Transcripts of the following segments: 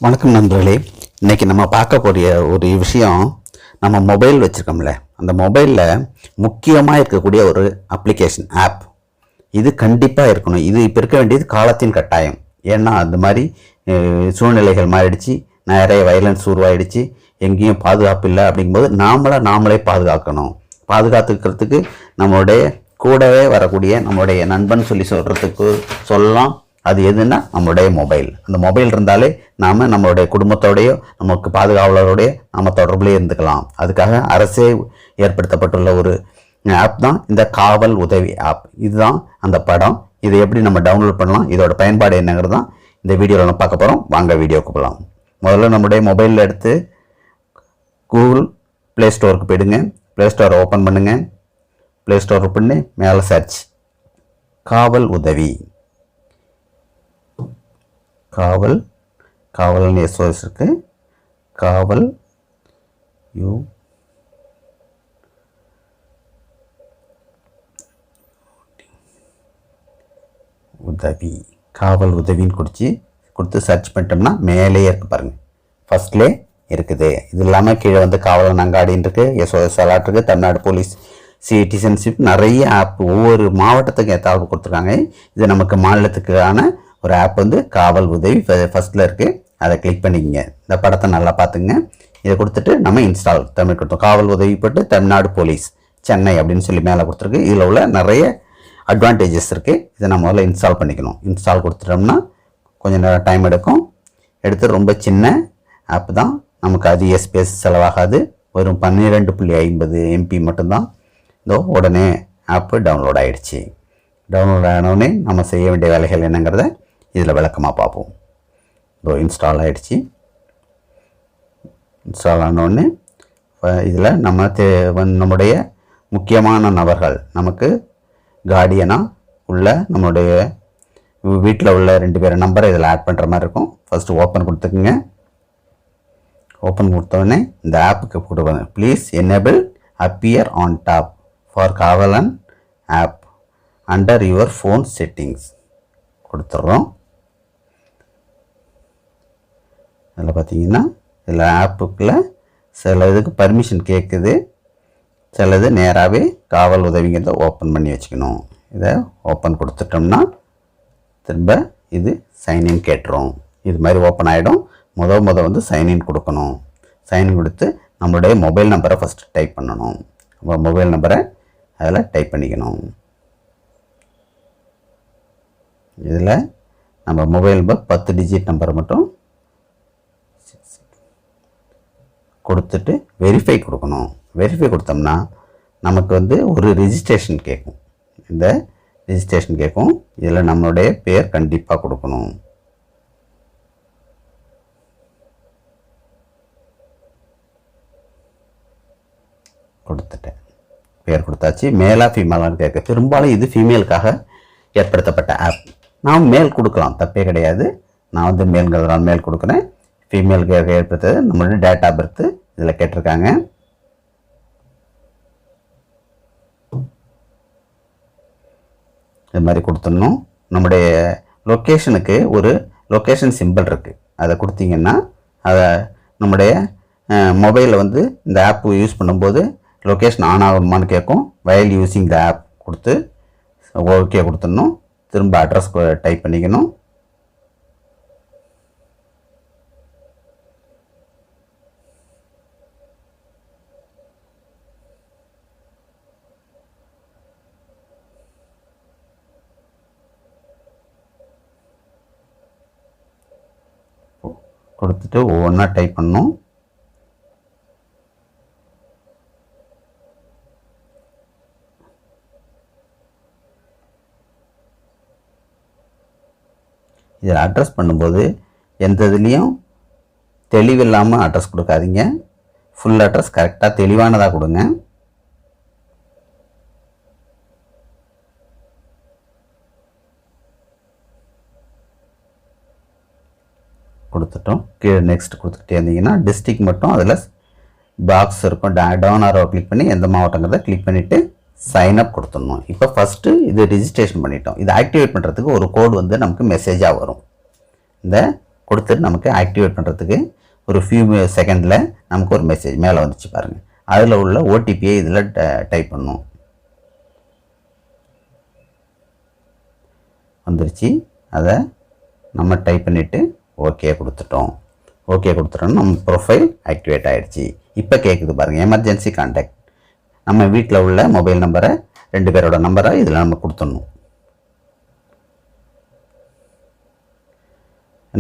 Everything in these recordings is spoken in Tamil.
வணக்கம் நண்பர்களே. இன்றைக்கி நம்ம பார்க்கக்கூடிய ஒரு விஷயம், நம்ம மொபைல் வச்சுருக்கோம்ல, அந்த மொபைலில் முக்கியமாக இருக்கக்கூடிய ஒரு அப்ளிகேஷன் ஆப். இது கண்டிப்பாக இருக்கணும். இது இப்போ இருக்க வேண்டியது காலத்தின் கட்டாயம். ஏன்னா அந்த மாதிரி சூழ்நிலைகள் மாறிடுச்சு, நிறைய வயலன்ஸ் உருவாயிடுச்சு, எங்கேயும் பாதுகாப்பு இல்லை. அப்படிங்கும்போது நாமளே பாதுகாக்கணும். பாதுகாத்துக்கிறதுக்கு நம்மளுடைய கூடவே வரக்கூடிய நம்மளுடைய நண்பன் சொல்கிறதுக்கு சொல்லலாம். அது எதுன்னா நம்மளுடைய மொபைல். அந்த மொபைல் இருந்தாலே நாம் நம்மளுடைய குடும்பத்தோடையோ நமக்கு பாதுகாவலரோடைய நம்ம தொடர்புலேயே இருந்துக்கலாம். அதுக்காக அரசே ஏற்படுத்தப்பட்டுள்ள ஒரு ஆப் தான் இந்த காவல் உதவி ஆப். இதுதான் அந்த படம். இதை எப்படி நம்ம டவுன்லோட் பண்ணலாம், இதோட பயன்பாடு என்னங்கிறது தான் இந்த வீடியோவில் நம்ம பார்க்க போகிறோம். வாங்க வீடியோக்கு போகலாம். முதல்ல நம்முடைய மொபைலில் எடுத்து கூகுள் ப்ளே ஸ்டோருக்கு போயிடுங்க. ப்ளே ஸ்டோரை ஓப்பன் பண்ணுங்கள். ப்ளே ஸ்டோர் பண்ணி மேலே சர்ச் காவல் உதவி. காவல்னு எஸ்ஓஎஸ் இருக்கு. காவல் உதவி, காவல் உதவின்னு கொடுத்து சர்ச் பண்ணிட்டோம்னா மேலேயே இருக்குது பாருங்கள். ஃபர்ஸ்ட்லே இருக்குது. இது இல்லாமல் கீழே வந்து காவலன் அங்காடின்னு இருக்குது, எஸ்ஓஎஸ் அலர்ட் இருக்குது, தமிழ்நாடு போலீஸ் சிட்டிசன்ஷிப், நிறைய ஆப் ஒவ்வொரு மாவட்டத்துக்கு ஏதாவது கொடுத்துருக்காங்க. இது நமக்கு மாநிலத்துக்கான ஒரு ஆப் வந்து காவல் உதவி ஃபஸ்ட்டில் இருக்குது. அதை கிளிக் பண்ணிக்கங்க. இந்த படத்தை நல்லா பார்த்துங்க. இதை கொடுத்துட்டு நம்ம இன்ஸ்டால் தமிழ் கொடுத்தோம். காவல் உதவி போட்டு தமிழ்நாடு போலீஸ் சென்னை அப்படின்னு சொல்லி மேலே கொடுத்துருக்கு. இதில் உள்ள நிறைய அட்வான்டேஜஸ் இருக்குது. இதை நம்ம முதல்ல இன்ஸ்டால் பண்ணிக்கணும். இன்ஸ்டால் கொடுத்துட்டோம்னா கொஞ்சம் நேரம் டைம் எடுக்கும். எடுத்து ரொம்ப சின்ன ஆப் தான், நமக்கு அதிக ஸ்பேஸ் செலவாகாது. வெறும் 12.50 MB மட்டும்தான். இதோ உடனே ஆப்பு டவுன்லோட் ஆகிடுச்சு. டவுன்லோட் ஆனோடனே நம்ம செய்ய வேண்டிய வேலைகள் என்னங்கிறத இதில் விளக்கமாக பார்ப்போம். இதோ இன்ஸ்டால் ஆகிடுச்சு. இன்ஸ்டால் ஆனோடனே இதில் நம்முடைய முக்கியமான நபர்கள், நமக்கு கார்டியனாக உள்ள நம்மளுடைய வீட்டில் உள்ள 2 பேர் நம்பரை இதில் ஆட் பண்ணுற மாதிரி இருக்கும். First open கொடுத்துக்குங்க. ஓப்பன் கொடுத்தோடனே இந்த ஆப்புக்கு கொடுப்பாங்க, please enable appear on top for Kavalan app under your phone settings கொடுத்துட்றோம். இதில் பார்த்தீங்கன்னா இதில் ஆப்புக்குள்ள சில இதுக்கு பர்மிஷன் கேட்குது, சிலது நேராகவே காவல் உதவிங்கிறத ஓப்பன் பண்ணி வச்சுக்கணும். இதை ஓப்பன் கொடுத்துட்டோம்னா திரும்ப இது சைன்இன் கேட்டுரும். இது மாதிரி ஓப்பன் ஆகிடும். முத வந்து சைன்இன் கொடுக்கணும். சைன்இன் கொடுத்து நம்மளுடைய மொபைல் நம்பரை ஃபஸ்ட்டு டைப் பண்ணணும். மொபைல் நம்பரை அதில் டைப் பண்ணிக்கணும். இதில் நம்ம மொபைல் நம்பர் 10 டிஜிட் நம்பரை மட்டும் கொடுத்துட்டு வெரிஃபை கொடுக்கணும். வெரிஃபை கொடுத்தோம்னா நமக்கு வந்து ஒரு ரெஜிஸ்ட்ரேஷன் கேட்கும். இந்த ரெஜிஸ்ட்ரேஷன் கேட்கும். இதில் நம்மளுடைய பேர் கண்டிப்பாக கொடுக்கணும். கொடுத்துட்டேன். பேர் கொடுத்தாச்சு. மேலா ஃபீமேலான்னு கேட்க, பெரும்பாலும் இது ஃபீமேலுக்காக ஏற்படுத்தப்பட்ட ஆப். நாம் மேல் கொடுக்கலாம், தப்பே கிடையாது. நான் வந்து மேல்ங்கிறதுனால மேல் கொடுக்குறேன். ஃபீமேலுக்கு ஏற்படுத்தது நம்மளுடைய டேட் ஆஃப் பர்த்து இதில் கேட்டிருக்காங்க. இது மாதிரி கொடுத்துடணும். நம்முடைய லொக்கேஷனுக்கு ஒரு லொக்கேஷன் சிம்பிள் இருக்குது. அதை கொடுத்தீங்கன்னா அதை நம்முடைய மொபைலில் வந்து இந்த ஆப் யூஸ் பண்ணும்போது லொக்கேஷன் ஆன் ஆகணுமான்னு கேட்கும். வயல் யூஸிங் த ஆப் கொடுத்து ஓகே கொடுத்துடணும். திரும்ப அட்ரஸ் டைப் பண்ணிக்கணும். கொடுத்துட்டு ஒவ்வொன்றா டைப் பண்ணணும். இதில் அட்ரஸ் பண்ணும்போது எந்த இதுலேயும் தெளிவில்லாமல் அட்ரஸ் கொடுக்காதீங்க. ஃபுல் அட்ரஸ் கரெக்டாக தெளிவானதாக கொடுங்க. கொடுத்துட்டோம். கீழே நெக்ஸ்ட் கொடுத்துக்கிட்டே இருந்தீங்கன்னா டிஸ்ட்ரிக்ட் மட்டும் அதில் பாக்ஸ் இருக்கும். டவுன் ஆரோவை கிளிக் பண்ணி எந்த மாவட்டங்கிறத கிளிக் பண்ணிவிட்டு சைன் அப் கொடுத்துடணும். இப்போ ஃபஸ்ட்டு இது ரிஜிஸ்ட்ரேஷன் பண்ணிட்டோம். இதை ஆக்டிவேட் பண்ணுறதுக்கு ஒரு கோடு வந்து நமக்கு மெசேஜாக வரும். இந்த கொடுத்துட்டு நமக்கு ஆக்டிவேட் பண்ணுறதுக்கு ஒரு ஃபியூ செகண்டில் நமக்கு ஒரு மெசேஜ் மேலே வந்துச்சு பாருங்கள். அதில் உள்ள ஓடிபியை இதில் டைப் பண்ணணும். வந்துருச்சு. அதை நம்ம டைப் பண்ணிவிட்டு ஓகே கொடுத்துட்டோம். ஓகே கொடுத்துட்டோம்னா நம்ம ப்ரொஃபைல் ஆக்டிவேட் ஆகிடுச்சு. இப்போ கேட்குது பாருங்கள், எமர்ஜென்சி கான்டாக்ட். நம்ம வீட்டில் உள்ள மொபைல் நம்பரை 2 பேரோட நம்பரை இதில் நம்ம கொடுத்துடணும்.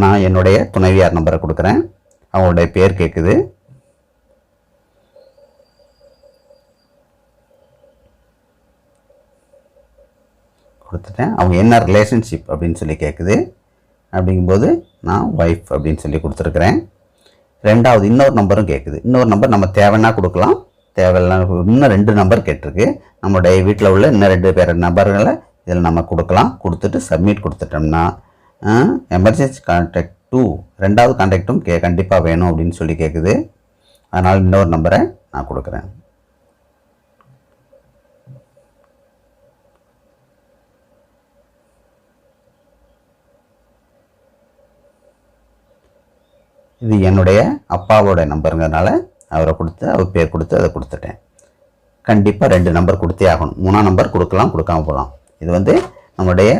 நான் என்னுடைய துணைவியார் நம்பரை கொடுக்குறேன். அவங்களுடைய பேர் கேட்குது. கொடுத்துட்டேன். அவங்க என்ன ரிலேஷன்ஷிப் அப்படின்னு சொல்லி கேட்குது. அப்படிங்கும்போது நான் ஒய்ஃப் அப்படின்னு சொல்லி கொடுத்துருக்குறேன். ரெண்டாவது இன்னொரு நம்பரும் கேட்குது. இன்னொரு நம்பர் நம்ம தேவைன்னா கொடுக்கலாம், தேவையில்லை இன்னும் 2 நம்பர் கேட்டிருக்கு. நம்மளுடைய வீட்டில் உள்ள இன்னும் 2 பேர் நம்பர்களை இதில் நம்ம கொடுக்கலாம். கொடுத்துட்டு சப்மிட் கொடுத்துட்டோம்னா எமர்ஜென்சி கான்டாக்ட் 2 ரெண்டாவது கான்டாக்டும் கண்டிப்பாக வேணும் அப்படின்னு சொல்லி கேட்குது. அதனால் இன்னொரு நம்பரை நான் கொடுக்குறேன். இது என்னுடைய அப்பாவோட நம்பருங்கிறதுனால அவரை கொடுத்து அவர் பேர் கொடுத்து அதை கொடுத்துட்டேன். கண்டிப்பாக 2 நம்பர் கொடுத்தே ஆகணும். 3ஆம் நம்பர் கொடுக்கலாம், கொடுக்காம போகலாம். இது நம்முடைய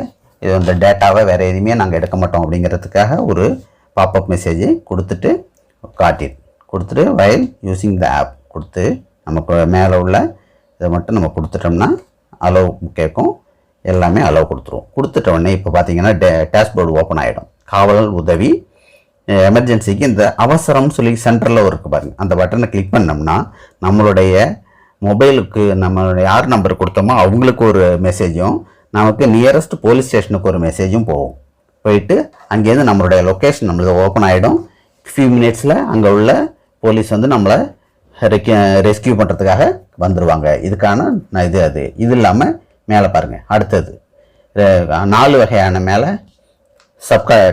இந்த டேட்டாவை வேறு எதுவுமே நாங்கள் எடுக்க மாட்டோம் அப்படிங்கிறதுக்காக ஒரு பாப்அப் மெசேஜ் கொடுத்துட்டு கொடுத்துட்டு வைல் யூஸிங் த ஆப் கொடுத்து நமக்கு மேலே உள்ள இதை மட்டும் நம்ம கொடுத்துட்டோம்னா அலோவ் கேட்கும். எல்லாமே அலோவ் கொடுத்துருவோம். கொடுத்துட்ட உடனே இப்போ பார்த்தீங்கன்னா டேஷ்போர்டு ஓப்பன் ஆகிடும். காவல் உதவி எமர்ஜென்சிக்கு இந்த அவசரம்னு சொல்லி சென்டரில் இருக்குது பாருங்கள், அந்த பட்டனை கிளிக் பண்ணோம்னா நம்மளுடைய மொபைலுக்கு நம்ம யார் நம்பர் கொடுத்தோமோ அவங்களுக்கு ஒரு மெசேஜும் நமக்கு நியரஸ்ட் போலீஸ் ஸ்டேஷனுக்கு ஒரு மெசேஜும் போயிட்டு அங்கேருந்து நம்மளுடைய லொக்கேஷன் நம்மளுக்கு ஓப்பன் ஆகிடும். ஃபியூ மினிட்ஸில் அங்கே உள்ள போலீஸ் நம்மளை ரெஸ்கியூ பண்ணுறதுக்காக வந்துடுவாங்க. இதுக்கான இது இல்லாமல் மேலே பாருங்கள், அடுத்தது 4 வகையான மேலே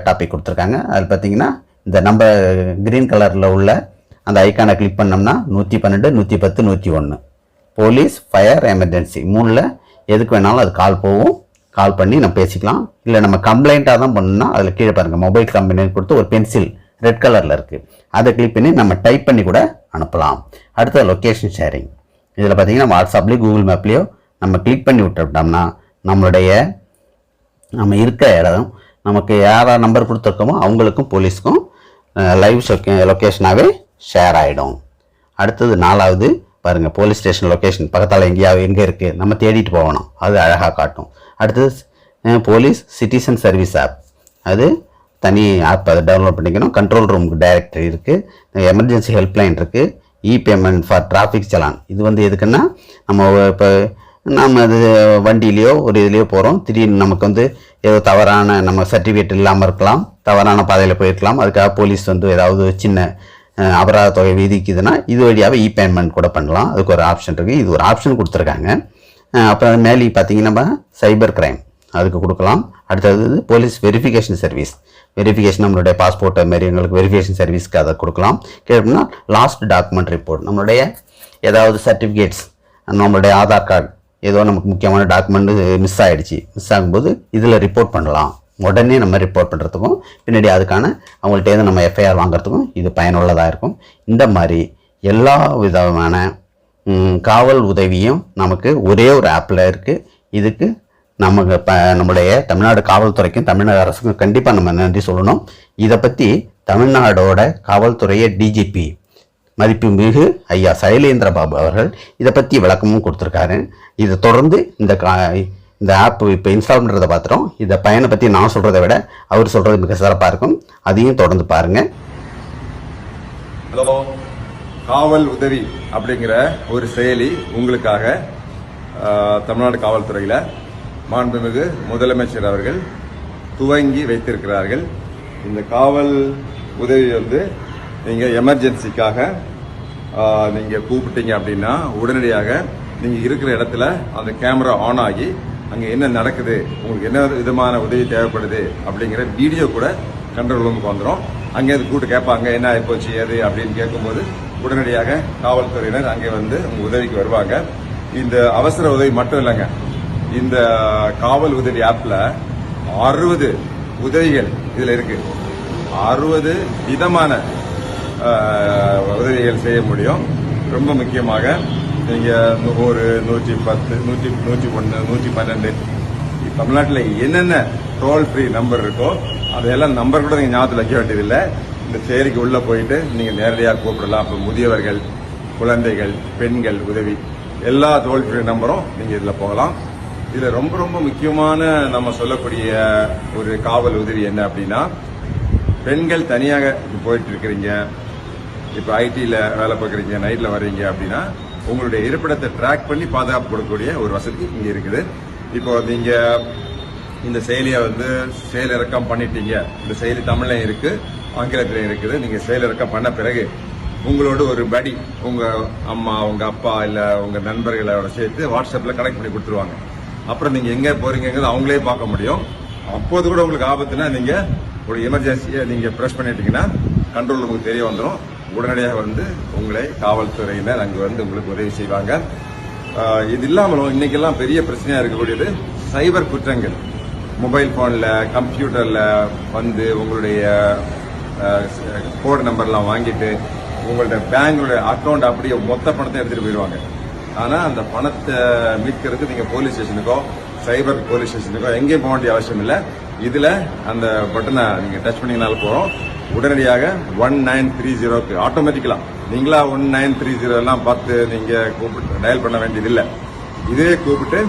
டாபிக் கொடுத்துருக்காங்க. அதில் பார்த்தீங்கன்னா இந்த நம்ம க்ரீன் கலரில் உள்ள அந்த ஐக்கானை கிளிக் பண்ணோம்னா 112, 110, 101 போலீஸ், ஃபயர், எமர்ஜென்சி 3ல் எதுக்கு வேணாலும் அது கால் பண்ணி நம்ம பேசிக்கலாம். இல்லை நம்ம கம்ப்ளைண்ட்டாக தான் பண்ணணும்னா அதில் கீழே பாருங்கள் மொபைல் கம்பெனின்னு கொடுத்து ஒரு பென்சில் ரெட் கலரில் இருக்குது, அதை கிளிக் பண்ணி நம்ம டைப் பண்ணி கூட அனுப்பலாம். அடுத்தது லொக்கேஷன் ஷேரிங். இதில் பார்த்தீங்கன்னா வாட்ஸ்அப்லேயோ கூகுள் மேப்லேயோ நம்ம கிளிக் பண்ணி விட்டுட்டோம்னா நம்ம இருக்க இடம் நமக்கு யாரா நம்பர் கொடுத்துருக்கோமோ அவங்களுக்கும் போலீஸ்க்கும் லைவ் லொக்கேஷனாகவே ஷேர் ஆகிடும். அடுத்தது 4வது பாருங்கள், போலீஸ் ஸ்டேஷன் லொக்கேஷன் பக்கத்தால் எங்கே இருக்குது நம்ம தேடிட்டு போகணும், அது அழகாக காட்டும். அடுத்தது போலீஸ் சிட்டிசன் சர்வீஸ் ஆப், அது தனி ஆப், அதை டவுன்லோட் பண்ணிக்கணும். கண்ட்ரோல் ரூமுக்கு டைரக்டரி இருக்குது, எமர்ஜென்சி ஹெல்ப்லைன் இருக்குது, பேமெண்ட் ஃபார் டிராஃபிக் சலான். இது எதுக்குன்னா நம்ம இப்போ அது வண்டியிலையோ ஒரு இதுலேயோ போகிறோம், திடீர்னு நமக்கு ஏதோ தவறான நம்ம சர்டிஃபிகேட் இல்லாமல் இருக்கலாம், தவறான பாதையில் போயிருக்கலாம், அதுக்காக போலீஸ் ஏதாவது சின்ன அபராத தொகை விதிக்குதுன்னா இது வழியாக பேமெண்ட் கூட பண்ணலாம். அதுக்கு ஒரு ஆப்ஷன் இருக்குது, இது ஒரு ஆப்ஷன் கொடுத்துருக்காங்க. அப்புறம் மேலே பார்த்தீங்கன்னா நம்ம சைபர் கிரைம் அதுக்கு கொடுக்கலாம். அடுத்தது போலீஸ் வெரிஃபிகேஷன் சர்வீஸ், வெரிஃபிகேஷன் நம்மளுடைய பாஸ்போர்ட்டை மாரி எங்களுக்கு வெரிஃபிகேஷன் சர்வீஸ்க்கு அதை கொடுக்கலாம். கேட்டோம்னா லாஸ்ட் டாக்குமெண்ட் ரிப்போர்ட், நம்மளுடைய ஏதாவது சர்டிஃபிகேட்ஸ், நம்மளுடைய ஆதார் கார்டு, ஏதோ நமக்கு முக்கியமான டாக்குமெண்ட்டு மிஸ் ஆகும்போது இதில் ரிப்போர்ட் பண்ணலாம். உடனே நம்ம ரிப்போர்ட் பண்ணுறதுக்கும் பின்னாடி அதுக்கான அவங்கள்ட்டேருந்து நம்ம எஃப்ஐஆர் வாங்குறதுக்கும் இது பயனுள்ளதாக இருக்கும். இந்த மாதிரி எல்லா விதமான காவல் உதவியும் நமக்கு ஒரே ஒரு ஆப்பில் இருக்குது. இதுக்கு நம்முடைய தமிழ்நாடு காவல்துறைக்கும் தமிழ்நாடு அரசுக்கும் கண்டிப்பாக நம்ம நன்றி சொல்லணும். இதை பற்றி தமிழ்நாடோட காவல்துறையை டிஜிபி மதிப்புமிகு ஐயா சைலேந்திர பாபு அவர்கள் இதை பற்றி விளக்கமும் கொடுத்துருக்காரு. இதை தொடர்ந்து இந்த ஆப் இப்போ இன்ஸ்டால் பண்ணுறதை பார்த்துட்டோம். இதை பயனை பற்றி நான் சொல்கிறத விட அவர் சொல்கிறது மிக சிறப்பாக இருக்கும். அதையும் தொடர்ந்து பாருங்கள். ஹலோ, காவல் உதவி அப்படிங்கிற ஒரு செயலி உங்களுக்காக தமிழ்நாடு காவல்துறையில் மாண்புமிகு முதலமைச்சர் அவர்கள் துவங்கி வைத்திருக்கிறார்கள். இந்த காவல் உதவி நீங்கள் எமர்ஜென்சிக்காக நீங்கள் கூப்பிட்டீங்க அப்படின்னா உடனடியாக நீங்கள் இருக்கிற இடத்துல அந்த கேமரா ஆன் ஆகி அங்கே என்ன நடக்குது, உங்களுக்கு என்ன விதமான உதவி தேவைப்படுது அப்படிங்கிற வீடியோ கூட கண்ட்ரோல் ரூமுக்கு வந்துடும். அங்கே கூப்பிட்டு கேட்பாங்க என்ன ஆகிப்போச்சு எது அப்படின்னு கேட்கும்போது உடனடியாக காவல்துறையினர் அங்கே உங்கள் உதவிக்கு வருவாங்க. இந்த அவசர உதவி மட்டும் இல்லைங்க, இந்த காவல் உதவி ஆப்பில் 60 உதவிகள் இதில் இருக்கு. 60 விதமான உதவிகள் செய்ய முடியும். ரொம்ப முக்கியமாக நீங்க ஒரு 110, 101, 112 தமிழ்நாட்டில் என்னென்ன டோல் ஃப்ரீ நம்பர் இருக்கோ அதையெல்லாம் நம்பர் கூட நீங்க ஞாபகத்தில் வைக்க வேண்டியதில்லை. இந்த செயலிக்கு உள்ள போயிட்டு நீங்க நேரடியாக கூப்பிடலாம். அப்போ முதியவர்கள், குழந்தைகள், பெண்கள் உதவி எல்லா டோல் ஃப்ரீ நம்பரும் நீங்க இதுல போகலாம். இதுல ரொம்ப ரொம்ப முக்கியமான நம்ம சொல்லக்கூடிய ஒரு காவல் உதவி என்ன அப்படின்னா, பெண்கள் தனியாக போயிட்டு இருக்கிறீங்க, இப்ப ஐடில வேலை பார்க்குறீங்க, நைட்ல வர்றீங்க அப்படின்னா உங்களுடைய இருப்பிடத்தை ட்ராக் பண்ணி பாதுகாப்பு கொடுக்கக்கூடிய ஒரு வசதி இங்க இருக்குது. இப்போ நீங்க இந்த செயலியை செயலிறக்கம் பண்ணிட்டீங்க. இந்த செயலி தமிழ்லையும் இருக்கு, ஆங்கிலத்திலையும் இருக்குது. நீங்க செயலிறக்கம் பண்ண பிறகு உங்களோட ஒரு படி, உங்க அம்மா, உங்க அப்பா, இல்ல உங்க நண்பர்களோட சேர்த்து வாட்ஸ்அப்ல கனெக்ட் பண்ணி கொடுத்துருவாங்க. அப்புறம் நீங்க எங்க போறீங்கிறது அவங்களே பார்க்க முடியும். அப்போது கூட உங்களுக்கு ஆபத்துனா நீங்க ஒரு எமர்ஜென்சியை நீங்க பிரஸ் பண்ணிட்டீங்கன்னா கண்ட்ரோல் உங்களுக்கு தெரிய வந்துடும். உடனடியாக உங்களை காவல்துறையினர் அங்கு உங்களுக்கு உதவி செய்வாங்க. இது இல்லாமலும் இன்னைக்கெல்லாம் பெரிய பிரச்சனையா இருக்கக்கூடியது சைபர் குற்றங்கள். மொபைல் போன்ல, கம்ப்யூட்டர்ல உங்களுடைய கோடு நம்பர்லாம் வாங்கிட்டு உங்களுடைய பேங்கோட அக்கௌண்ட் அப்படியே மொத்த பணத்தை எடுத்துட்டு போயிடுவாங்க. ஆனா அந்த பணத்தை மீட்கிறதுக்கு நீங்க போலீஸ் ஸ்டேஷனுக்கோ, சைபர் போலீஸ் ஸ்டேஷனுக்கோ எங்கேயும் போக வேண்டிய அவசியம் இல்லை. இதுல அந்த பட்டனை நீங்க டச் பண்ணீங்கனால போறோம், உடனடியாக 1930க்கு ஆட்டோமேட்டிக்கலா நீங்களா 1930 எல்லாம் பார்த்து நீங்க கூப்பிட்டு டயல் பண்ண வேண்டியதில்லை. இதே கூப்பிட்டு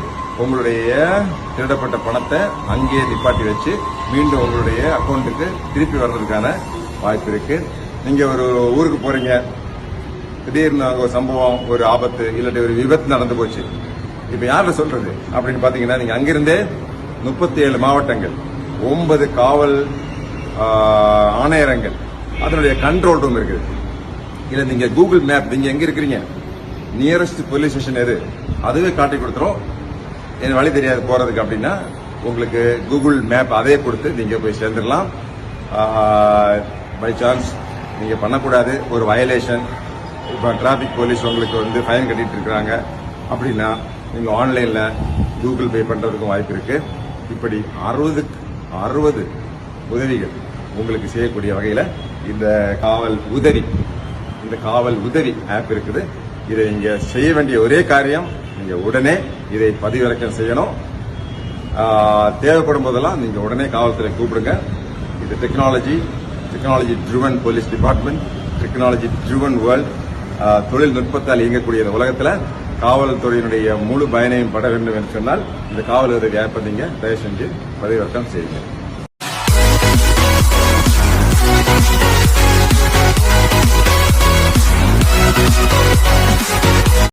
உங்களுடைய திருடப்பட்ட பணத்தை அங்கேயே நிப்பாட்டி வச்சு மீண்டும் உங்களுடைய அக்கௌண்ட்டுக்கு திருப்பி வர்றதுக்கான வாய்ப்பு இருக்கு. நீங்க ஒரு ஊருக்கு போறீங்க, திடீர்னு ஒரு சம்பவம், ஒரு ஆபத்து, இல்லாட்டி ஒரு விபத்து நடந்து போச்சு. இப்ப யார்கிட்ட சொல்றது அப்படின்னு பாத்தீங்கன்னா, நீங்க அங்கிருந்தே 37 மாவட்டங்கள், 9 காவல் ஆணையரங்கள், அதனுடைய கண்ட்ரோல் ரூம் இருக்குது. இல்ல நீங்க கூகுள் மேப், நீங்க எங்க இருக்கிறீங்க, நியரஸ்ட் போலீஸ் ஸ்டேஷன் எது, அதுவே காட்டி கொடுத்துரும். எனக்கு வழி தெரியாது போறதுக்கு அப்படின்னா உங்களுக்கு கூகுள் மேப் அதே கொடுத்து நீங்க போய் சேர்ந்துடலாம். பை சான்ஸ் நீங்க பண்ணக்கூடாது ஒரு வயலேஷன், இப்ப டிராபிக் போலீஸ் உங்களுக்கு ஃபைன் கட்டிட்டு இருக்காங்க அப்படின்னா நீங்க ஆன்லைன்ல கூகுள் பே பண்றதுக்கும் வாய்ப்பு இருக்கு. இப்படி 60 உதவிகள் உங்களுக்கு செய்யக்கூடிய வகையில இந்த காவல் உதவி ஆப் இருக்குது. இதை நீங்க செய்ய வேண்டிய ஒரே காரியம், நீங்க உடனே இதை பதிவிறக்கம் செய்யணும். தேவைப்படும் போதெல்லாம் நீங்க உடனே காவல்துறை கூப்பிடுங்க. இது technology driven police department, technology driven world. தொழில்நுட்பத்தால் இயங்கக்கூடிய இந்த உலகத்துல காவல்துறையினுடைய முழு பயனையும் பட வேண்டும் என்று சொன்னால் இந்த காவல் உதவி ஆப்பை நீங்க தயவு செஞ்சு பதிவிறக்கம் செய்யுங்க.